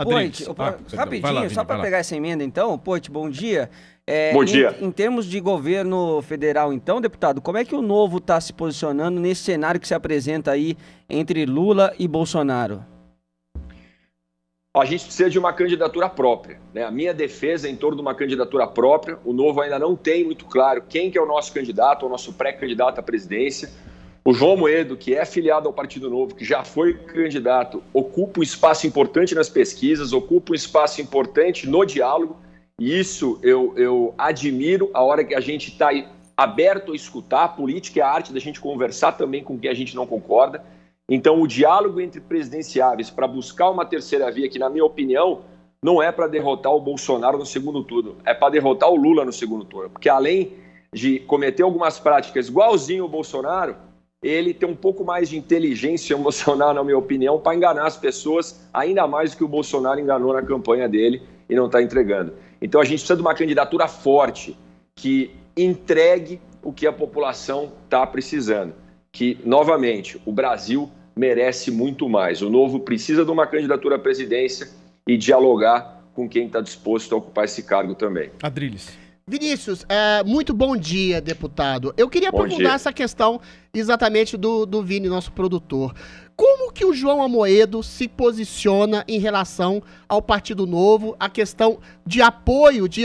Adriles. Rapidinho, só para pegar essa emenda então, Poit, bom dia. Bom dia. Em termos de governo federal então, deputado, como é que o Novo está se posicionando nesse cenário que se apresenta aí entre Lula e Bolsonaro? A gente precisa de uma candidatura própria, né? A minha defesa é em torno de uma candidatura própria. O Novo ainda não tem muito claro quem que é o nosso candidato, o nosso pré-candidato à presidência. O João Amoedo, que é filiado ao Partido Novo, que já foi candidato, ocupa um espaço importante nas pesquisas, ocupa um espaço importante no diálogo, e isso eu admiro a hora que a gente está aberto a escutar. A política é a arte da gente conversar também com quem a gente não concorda. Então, o diálogo entre presidenciáveis para buscar uma terceira via, que, na minha opinião, não é para derrotar o Bolsonaro no segundo turno, é para derrotar o Lula no segundo turno. Porque, além de cometer algumas práticas igualzinho o Bolsonaro, ele tem um pouco mais de inteligência emocional, na minha opinião, para enganar as pessoas, ainda mais do que o Bolsonaro enganou na campanha dele e não está entregando. Então, a gente precisa de uma candidatura forte, que entregue o que a população está precisando. Que, novamente, o Brasil merece muito mais. O Novo precisa de uma candidatura à presidência e dialogar com quem está disposto a ocupar esse cargo também. Adriles. Vinícius, muito bom dia, deputado. Eu queria Bom aprofundar dia. essa questão exatamente do Vini, nosso produtor. Como que o João Amoedo se posiciona em relação ao Partido Novo, a questão de apoio, de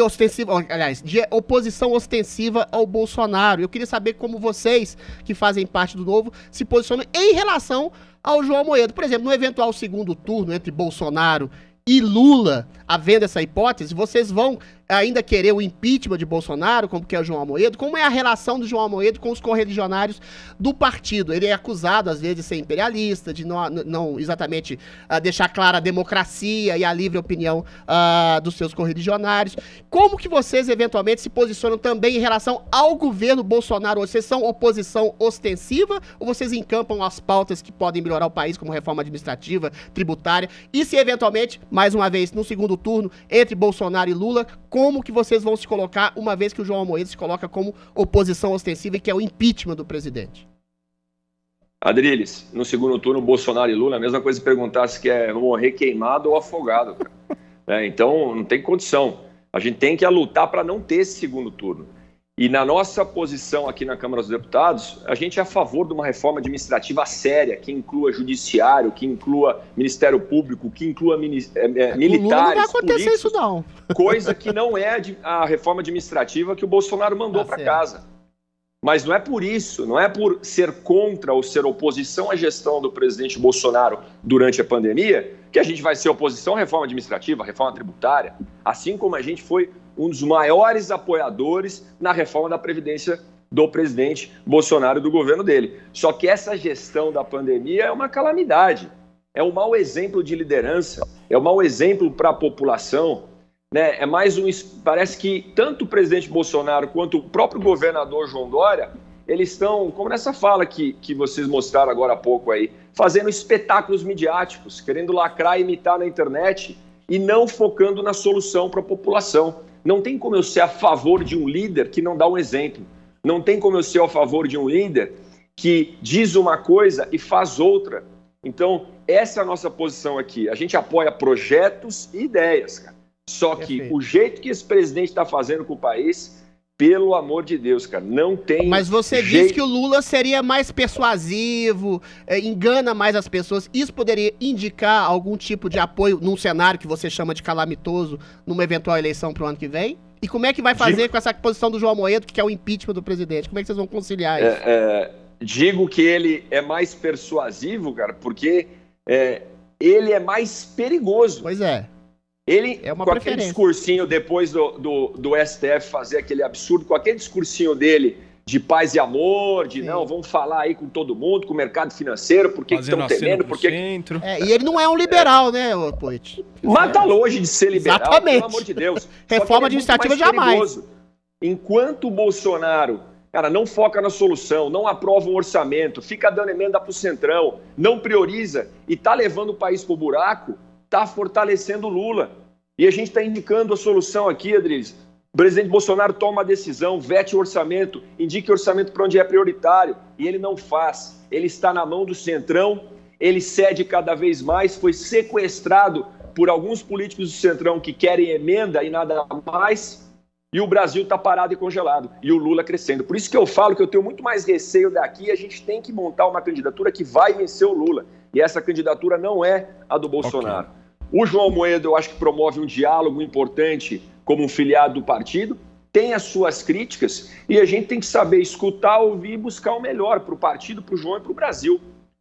oposição ostensiva ao Bolsonaro? Eu queria saber como vocês, que fazem parte do Novo, se posicionam em relação ao João Amoedo. Por exemplo, no eventual segundo turno entre Bolsonaro e Lula, havendo essa hipótese, vocês vão ainda querer o impeachment de Bolsonaro, como que é o João Amoedo? Como é a relação do João Amoedo com os correligionários do partido? Ele é acusado, às vezes, de ser imperialista, de não exatamente deixar clara a democracia e a livre opinião dos seus correligionários. Como que vocês, eventualmente, se posicionam também em relação ao governo Bolsonaro? Vocês são oposição ostensiva ou vocês encampam as pautas que podem melhorar o país, como reforma administrativa, tributária? E se, eventualmente, mais uma vez, no segundo turno, entre Bolsonaro e Lula, como que vocês vão se colocar, uma vez que o João Amoedo se coloca como oposição ostensiva, que é o impeachment do presidente? Adriles, no segundo turno, Bolsonaro e Lula, a mesma coisa se perguntar se quer morrer queimado ou afogado, cara. Então, não tem condição. A gente tem que lutar para não ter esse segundo turno. E na nossa posição aqui na Câmara dos Deputados, a gente é a favor de uma reforma administrativa séria, que inclua judiciário, que inclua Ministério Público, que inclua militares, Lula não vai acontecer políticos, isso, não. coisa que não é a reforma administrativa que o Bolsonaro mandou para casa. Mas não é por isso, não é por ser contra ou ser oposição à gestão do presidente Bolsonaro durante a pandemia, que a gente vai ser oposição à reforma administrativa, à reforma tributária, assim como a gente foi um dos maiores apoiadores na reforma da Previdência do presidente Bolsonaro e do governo dele. Só que essa gestão da pandemia é uma calamidade, é um mau exemplo de liderança, é um mau exemplo para a população, né? É mais parece que tanto o presidente Bolsonaro quanto o próprio governador João Dória, eles estão, como nessa fala que vocês mostraram agora há pouco aí, fazendo espetáculos midiáticos, querendo lacrar e imitar na internet e não focando na solução para a população. Não tem como eu ser a favor de um líder que não dá um exemplo. Não tem como eu ser a favor de um líder que diz uma coisa e faz outra. Então, essa é a nossa posição aqui. A gente apoia projetos e ideias, cara. Só que o jeito que esse presidente está fazendo com o país, pelo amor de Deus, cara, não tem. Mas você jeito. diz que o Lula seria mais persuasivo, engana mais as pessoas. Isso poderia indicar algum tipo de apoio num cenário que você chama de calamitoso numa eventual eleição para o ano que vem? E como é que vai fazer com essa posição do João Amoedo, que é o impeachment do presidente? Como é que vocês vão conciliar isso? Digo que ele é mais persuasivo, cara, porque ele é mais perigoso. Pois é. Ele, é uma com aquele discursinho depois do STF fazer aquele absurdo, com aquele discursinho dele de paz e amor, de não, vamos falar aí com todo mundo, com o mercado financeiro, porque estão temendo, porque... e ele não é um liberal, né, Poit? Mas tá longe de ser liberal, exatamente. Pelo amor de Deus. Reforma administrativa jamais. Enquanto o Bolsonaro, cara, não foca na solução, não aprova um orçamento, fica dando emenda pro Centrão, não prioriza e tá levando o país pro buraco, está fortalecendo o Lula. E a gente está indicando a solução aqui, Adriles. O presidente Bolsonaro toma uma decisão, vete o orçamento, indique o orçamento para onde é prioritário, e ele não faz. Ele está na mão do Centrão, ele cede cada vez mais, foi sequestrado por alguns políticos do Centrão que querem emenda e nada mais, e o Brasil está parado e congelado, e o Lula crescendo. Por isso que eu falo que eu tenho muito mais receio daqui, a gente tem que montar uma candidatura que vai vencer o Lula, e essa candidatura não é a do Bolsonaro. Okay. O João Amoedo, eu acho que promove um diálogo importante como um filiado do partido, tem as suas críticas, e a gente tem que saber escutar, ouvir e buscar o melhor para o partido, para o João e para o Brasil.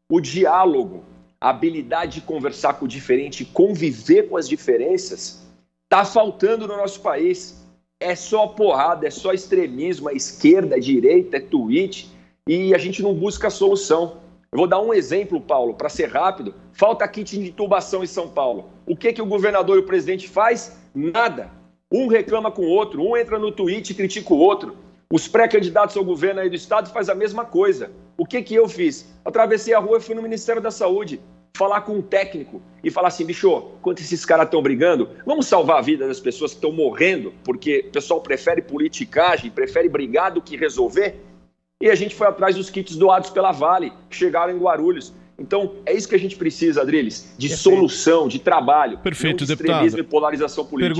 O diálogo, a habilidade de conversar com o diferente, conviver com as diferenças, está faltando no nosso país. É só porrada, é só extremismo, é esquerda, é direita, é tweet, e a gente não busca a solução. Eu vou dar um exemplo, Paulo, para ser rápido. Falta kit de intubação em São Paulo. O que o governador e o presidente faz? Nada. Um reclama com o outro, um entra no tweet e critica o outro. Os pré-candidatos ao governo aí do estado fazem a mesma coisa. O que eu fiz? Atravessei a rua e fui no Ministério da Saúde falar com um técnico e falar assim, bicho, enquanto esses caras estão brigando, vamos salvar a vida das pessoas que estão morrendo, porque o pessoal prefere politicagem, prefere brigar do que resolver. E a gente foi atrás dos kits doados pela Vale, que chegaram em Guarulhos. Então, é isso que a gente precisa, Adriles, de solução, de trabalho, Perfeito, não de extremismo e polarização política.